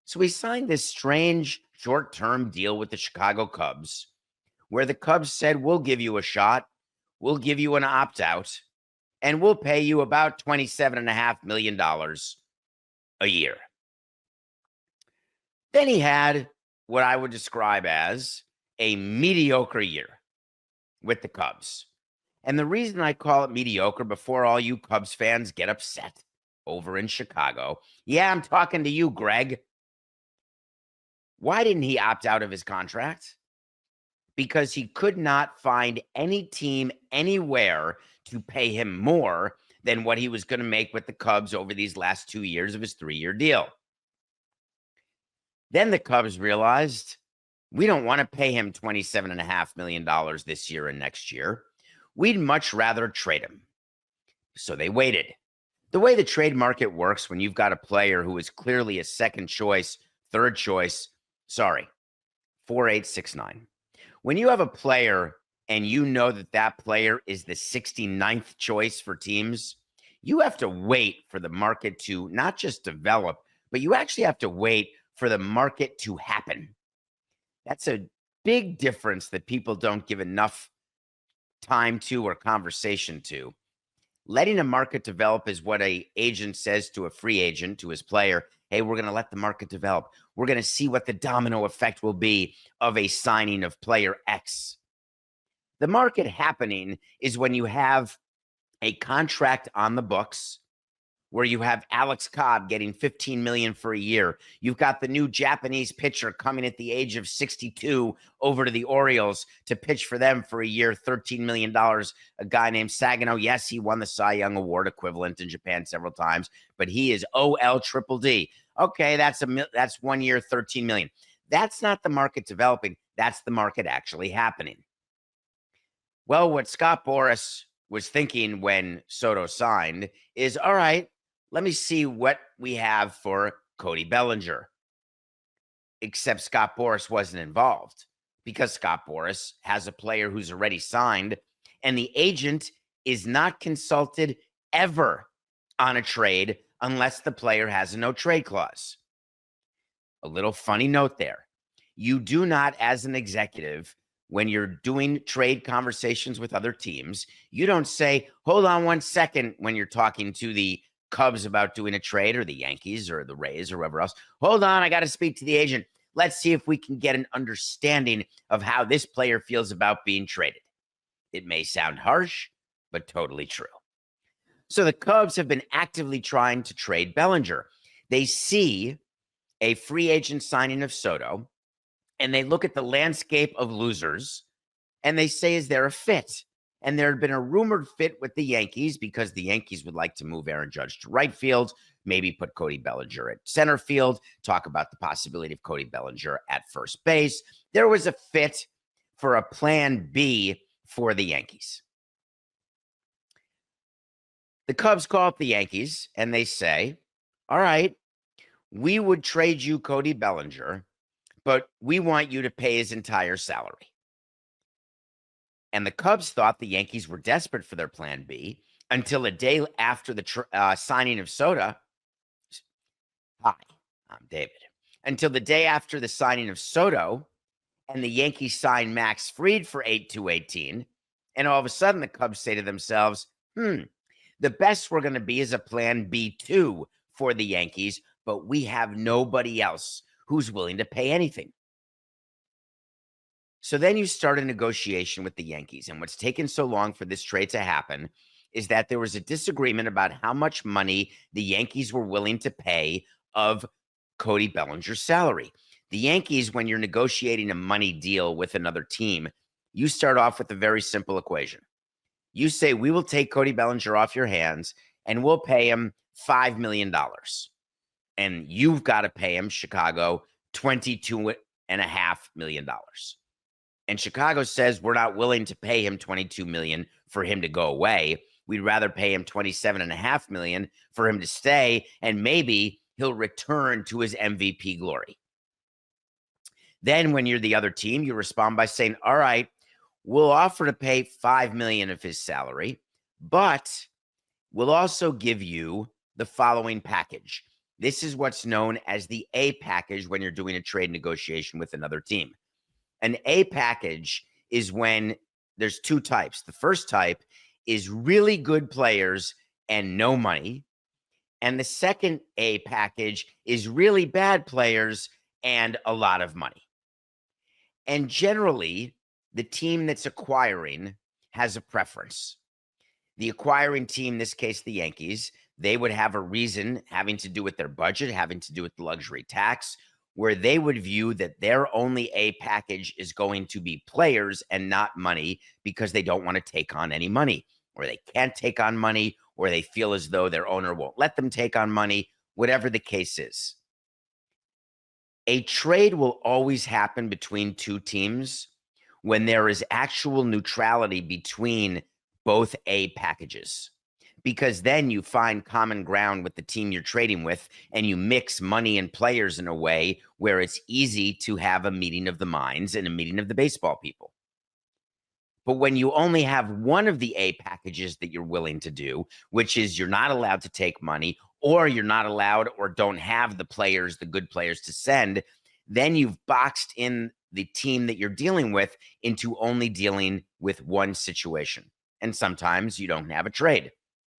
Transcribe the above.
So he signed this strange short-term deal with the Chicago Cubs, where the Cubs said, we'll give you a shot, we'll give you an opt-out, and we'll pay you about $27.5 million a year. Then he had what I would describe as a mediocre year with the Cubs. And the reason I call it mediocre, before all you Cubs fans get upset over in Chicago, yeah, I'm talking to you, Greg. Why didn't he opt out of his contract? Because he could not find any team anywhere to pay him more than what he was going to make with the Cubs over these last 2 years of his 3-year deal. Then the Cubs realized, we don't want to pay him $27.5 million this year and next year. We'd much rather trade him. So they waited. The way the trade market works, when you've got a player who is clearly a second choice, third choice, 4869. When you have a player and you know that that player is the 69th choice for teams, you have to wait for the market to not just develop, but you actually have to wait for the market to happen. That's a big difference that people don't give enough time to or conversation to. Letting a market develop is what an agent says to a free agent, to his player. Hey, we're going to let the market develop. We're going to see what the domino effect will be of a signing of player X. The market happening is when you have a contract on the books where you have Alex Cobb getting $15 million for a year. You've got the new Japanese pitcher coming at the age of 62 over to the Orioles to pitch for them for a year, $13 million. A guy named Sagano. Yes, he won the Cy Young Award equivalent in Japan several times, but he is OL triple D. Okay, that's 1 year, $13 million. That's not the market developing. That's the market actually happening. Well, what Scott Boras was thinking when Soto signed is, all right, let me see what we have for Cody Bellinger. Except Scott Boras wasn't involved because Scott Boras has a player who's already signed, and the agent is not consulted ever on a trade unless the player has a no-trade clause. A little funny note there. You do not, as an executive, when you're doing trade conversations with other teams, you don't say, hold on 1 second when you're talking to the Cubs about doing a trade, or the Yankees or the Rays or whoever else. Hold on, I got to speak to the agent. Let's see if we can get an understanding of how this player feels about being traded. It may sound harsh, but totally true. So the Cubs have been actively trying to trade Bellinger. They see a free agent signing of Soto, and they look at the landscape of losers, and they say, is there a fit? And there had been a rumored fit with the Yankees because the Yankees would like to move Aaron Judge to right field, maybe put Cody Bellinger at center field, talk about the possibility of Cody Bellinger at first base. There was a fit for a plan B for the Yankees. The Cubs call up the Yankees and they say, all right, we would trade you Cody Bellinger, but we want you to pay his entire salary. And the Cubs thought the Yankees were desperate for their plan B until a day after the signing of Soto. Hi, I'm David. Until the day after the signing of Soto, and the Yankees signed Max Fried for 8-2-18. And all of a sudden, the Cubs say to themselves, the best we're going to be is a plan B2 for the Yankees, but we have nobody else who's willing to pay anything. So then you start a negotiation with the Yankees. And what's taken so long for this trade to happen is that there was a disagreement about how much money the Yankees were willing to pay of Cody Bellinger's salary. The Yankees, when you're negotiating a money deal with another team, you start off with a very simple equation. You say, we will take Cody Bellinger off your hands and we'll pay him $5 million. And you've got to pay him, Chicago, $22.5 million. And Chicago says, we're not willing to pay him $22 million for him to go away. We'd rather pay him $27.5 million for him to stay, and maybe he'll return to his MVP glory. Then when you're the other team, you respond by saying, all right, we'll offer to pay $5 million of his salary, but we'll also give you the following package. This is what's known as the A package when you're doing a trade negotiation with another team. An A package is when there's two types. The first type is really good players and no money. And the second A package is really bad players and a lot of money. And generally, the team that's acquiring has a preference. The acquiring team, in this case, the Yankees, they would have a reason having to do with their budget, having to do with the luxury tax, where they would view that their only A package is going to be players and not money because they don't want to take on any money, or they can't take on money, or they feel as though their owner won't let them take on money, whatever the case is. A trade will always happen between two teams when there is actual neutrality between both A packages, because then you find common ground with the team you're trading with and you mix money and players in a way where it's easy to have a meeting of the minds and a meeting of the baseball people. But when you only have one of the A packages that you're willing to do, which is you're not allowed to take money, or you're not allowed or don't have the players, the good players to send, then you've boxed in the team that you're dealing with into only dealing with one situation. And sometimes you don't have a trade.